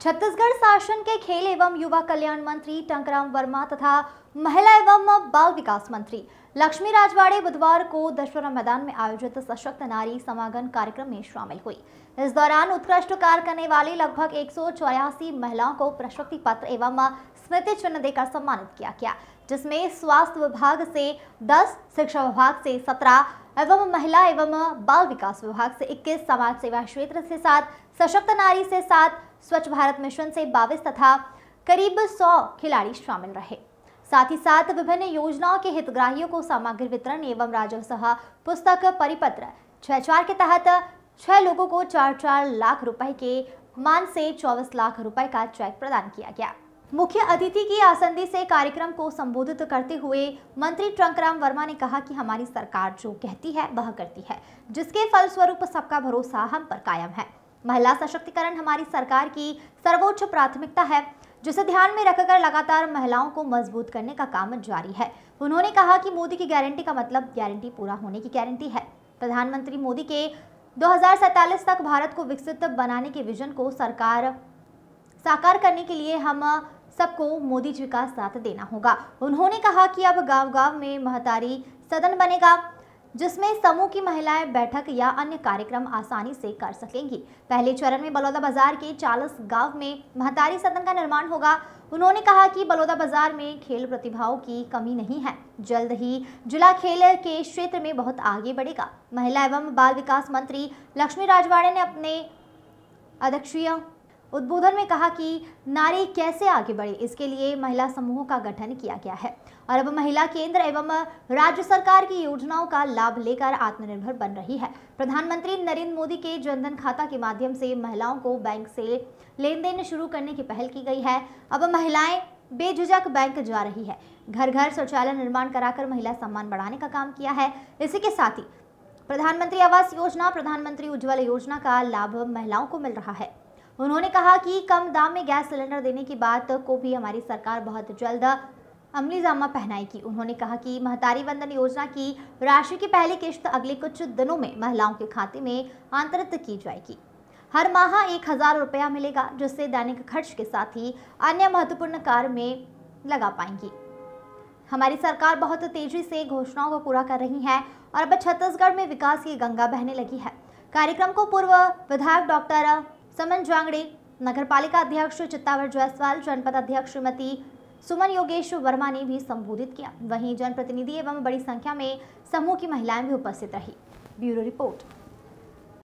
छत्तीसगढ़ शासन के खेल एवं युवा कल्याण मंत्री टंकराम वर्मा तथा महिला एवं बाल विकास मंत्री लक्ष्मी राजवाड़े बुधवार को दशहरा मैदान में आयोजित सशक्त नारी समागम कार्यक्रम में शामिल हुई। इस दौरान उत्कृष्ट कार्य करने वाली लगभग 184 महिलाओं को प्रशस्ति पत्र एवं स्मृति चिन्ह देकर सम्मानित किया गया, जिसमें स्वास्थ्य विभाग से 10, शिक्षा विभाग से 17 एवं महिला एवं बाल विकास विभाग से 21, समाज सेवा क्षेत्र से 7, सशक्त नारी से 7, स्वच्छ भारत मिशन से 22 तथा करीब 100 खिलाड़ी शामिल रहे। साथ ही साथ विभिन्न योजनाओं के हितग्राहियों को सामग्री वितरण एवं राजस्व पुस्तक परिपत्र 6/4 के तहत 6 लोगों को 4-4 लाख रुपए के मान से 24 लाख रुपए का चेक प्रदान किया गया। मुख्य अतिथि की आसंदी से कार्यक्रम को संबोधित करते हुए मंत्री टंकराम वर्मा ने कहा कि हमारी सरकार जो कहती है वह करती है, जिसके फलस्वरूप सबका भरोसा हम पर कायम है। महिला सशक्तिकरण हमारी सरकार की सर्वोच्च प्राथमिकता है, जिसे ध्यान में रखकर लगातार महिलाओं को मजबूत करने का काम जारी है। उन्होंने कहा कि मोदी की गारंटी का मतलब गारंटी पूरा होने की गारंटी है। प्रधानमंत्री मोदी के 2047 तक भारत को विकसित बनाने के विजन को साकार करने के लिए हम सबको मोदी जी का साथ देना होगा। उन्होंने कहा कि अब गांव-गांव में महतारी सदन बनेगा, जिसमें समूह की महिलाएं बैठक या अन्य कार्यक्रम आसानी से कर सकेंगी। पहले चरण में बलौदाबाजार के 40 गांव में महतारी सदन का निर्माण होगा। उन्होंने कहा कि बलौदाबाजार में खेल प्रतिभाओं की कमी नहीं है, जल्द ही जिला खेल के क्षेत्र में बहुत आगे बढ़ेगा। महिला एवं बाल विकास मंत्री लक्ष्मी राजवाड़े ने अपने अध्यक्षीय उद्बोधन में कहा कि नारी कैसे आगे बढ़े, इसके लिए महिला समूहों का गठन किया गया है और अब महिला केंद्र एवं राज्य सरकार की योजनाओं का लाभ लेकर आत्मनिर्भर बन रही है। प्रधानमंत्री नरेंद्र मोदी के जनधन खाता के माध्यम से महिलाओं को बैंक से लेन देन शुरू करने की पहल की गई है। अब महिलाएं बेझिझक बैंक जा रही है। घर घर शौचालय निर्माण कराकर महिला सम्मान बढ़ाने का काम किया है। इसी के साथ ही प्रधानमंत्री आवास योजना, प्रधानमंत्री उज्ज्वला योजना का लाभ महिलाओं को मिल रहा है। उन्होंने कहा कि कम दाम में गैस सिलेंडर देने की बात को भी हमारी सरकार बहुत जल्द अमलीजामा पहनाएगी। उन्होंने कहा कि महतारी वंदन योजना की राशि की पहली किश्त अगले कुछ दिनों में महिलाओं के खाते में अंतरित की जाएगी। हर माह 1000 रुपया मिलेगा, जिससे दैनिक खर्च के साथ ही अन्य महत्वपूर्ण कार्य में लगा पाएंगी। हमारी सरकार बहुत तेजी से घोषणाओं को पूरा कर रही है और अब छत्तीसगढ़ में विकास की गंगा बहने लगी है। कार्यक्रम को पूर्व विधायक डॉक्टर समन जांगड़े, नगर पालिका अध्यक्ष चित्तावर जायसवाल, जनपद अध्यक्ष श्रीमती सुमन योगेश वर्मा ने भी संबोधित किया। वहीं जनप्रतिनिधि एवं बड़ी संख्या में समूह की महिलाएं भी उपस्थित रही। Bureau report.